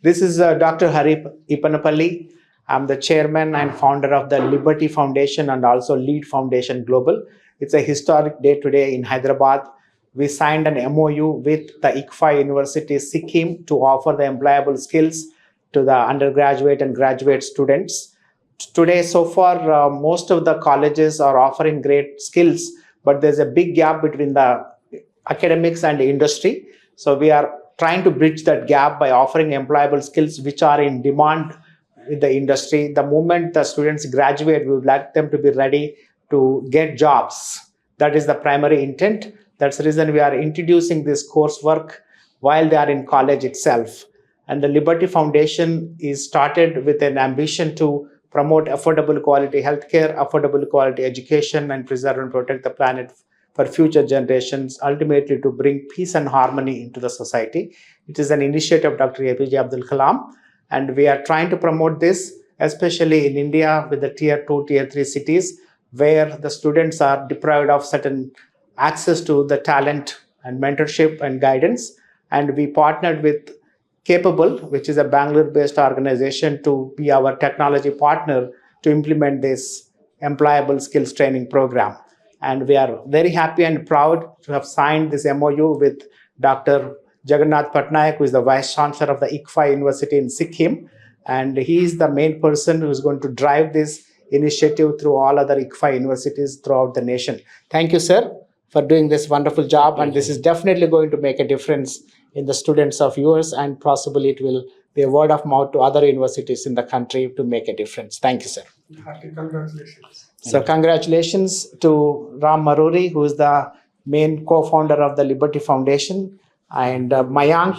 This is Dr. Hari Ipanapalli. I'm the chairman and founder of the Liberty Foundation and also Lead Foundation Global. It's a historic day today in Hyderabad. We signed an MOU with the ICFAI University Sikkim to offer the employable skills to the undergraduate and graduate students. Today, so far, most of the colleges are offering great skills, but there's a big gap between the academics and the industry. So we are trying to bridge that gap by offering employable skills which are in demand with the industry. The moment the students graduate, we would like them to be ready to get jobs. That is the primary intent. That's the reason we are introducing this coursework while they are in college itself. And the Liberty Foundation is started with an ambition to promote affordable quality healthcare, affordable quality education, and preserve and protect the planet for future generations, ultimately to bring peace and harmony into the society. It is an initiative of Dr. APJ Abdul Kalam, and we are trying to promote this, especially in India with the tier 2, tier 3 cities, where the students are deprived of certain access to the talent and mentorship and guidance. And we partnered with Capabl, which is a Bangalore-based organization, to be our technology partner to implement this employable skills training program. And we are very happy and proud to have signed this MOU with Dr. Jagannath Patnaik, who is the Vice Chancellor of the ICFAI University in Sikkim. And he is the main person who is going to drive this initiative through all other ICFAI universities throughout the nation. Thank you, sir, for doing this wonderful job. And this is definitely going to make a difference in the students of yours, and possibly it will be a word of mouth to other universities in the country to make a difference. Thank you, sir. Happy congratulations. So congratulations to Ram Murari, who is the main co-founder of the Liberty Foundation, and Mayank,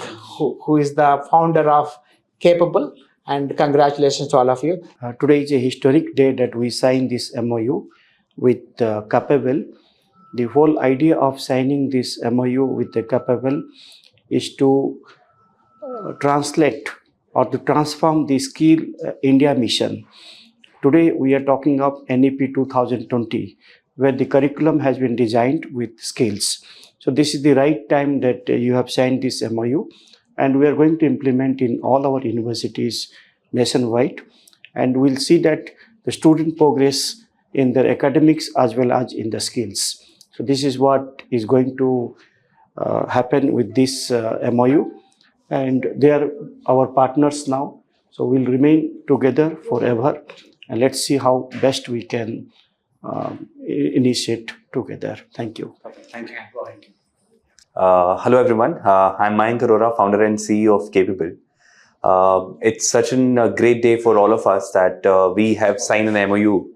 who is the founder of Capabl, and congratulations to all of you. Today is a historic day that we signed this MOU with Capabl. The whole idea of signing this MOU with the Capabl is to translate or to transform the Skill India mission. Today we are talking of NEP 2020, where the curriculum has been designed with skills. So this is the right time that you have signed this MOU, and we are going to implement in all our universities nationwide, and we'll see that the student progress in their academics as well as in the skills. So this is what is going to happen with this MOU, and they are our partners now. So we'll remain together forever, and let's see how best we can initiate together. Thank you. Thank you. Hello everyone, I'm Mayank, Arora, founder and CEO of Capabl. It's such a great day for all of us that we have signed an MOU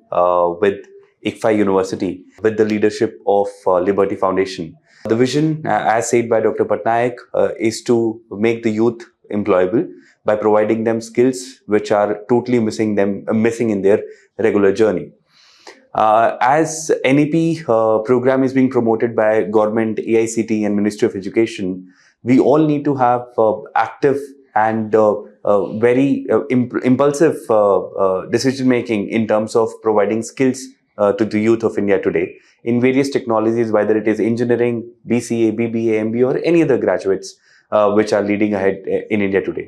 with ICFAI University with the leadership of Liberty Foundation. The vision, as said by Dr. Patnaik, is to make the youth employable by providing them skills which are totally missing in their regular journey. As NEP program is being promoted by government, AICT and Ministry of Education, we all need to have active and very impulsive decision making in terms of providing skills to the youth of India today in various technologies, whether it is engineering, BCA, BBA, MBA or any other graduates which are leading ahead in India today.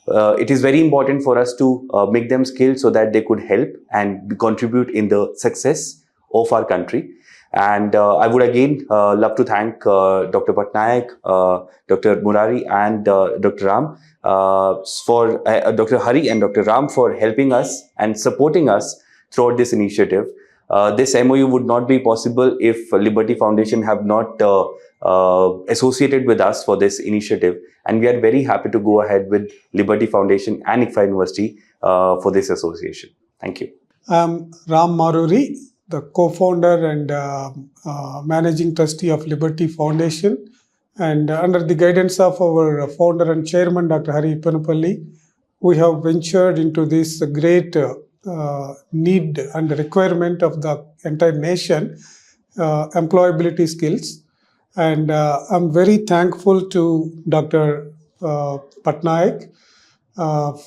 It is very important for us to make them skilled so that they could help and contribute in the success of our country. And I would again love to thank Dr. Patnaik, Dr. Murari and Dr. Ram for Dr. Hari and Dr. Ram for helping us and supporting us throughout this initiative. This MOU would not be possible if Liberty Foundation have not associated with us for this initiative, and we are very happy to go ahead with Liberty Foundation and ICFAI University for this association. Thank you. I'm Ram Murari, the co-founder and managing trustee of Liberty Foundation, and under the guidance of our founder and chairman, Dr. Hari Ipanapalli, we have ventured into this great need and requirement of the entire nation, employability skills. And I'm very thankful to Dr. Patnaik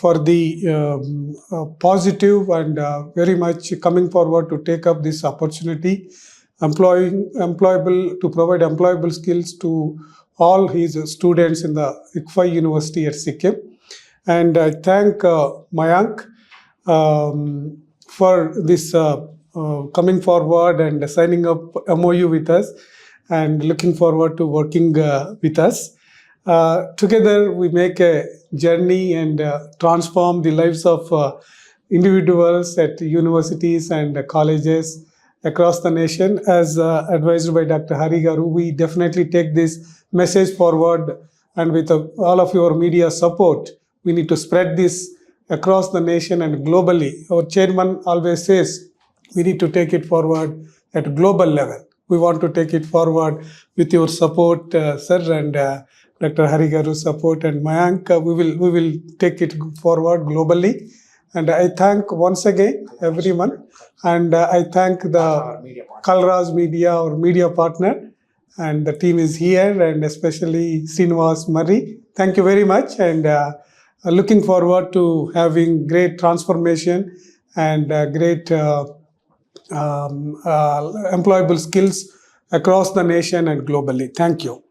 for the positive and very much coming forward to take up this opportunity, to provide employable skills to all his students in the ICFAI University at Sikkim. And I thank Mayank for this coming forward and signing up MOU with us, and looking forward to working with us. Together, we make a journey and transform the lives of individuals at universities and colleges across the nation. As advised by Dr. Hari Garu, we definitely take this message forward, and with all of your media support, we need to spread this across the nation and globally. Our chairman always says we need to take it forward at global level. We want to take it forward with your support, sir, and Dr. Hari Garu's support, and Mayank. We will take it forward globally. And I thank once again everyone, and I thank the Kalraz Media, our media partner, and the team is here, and especially Srinivas Murari. Thank you very much, and looking forward to having great transformation and great employable skills across the nation and globally. Thank you.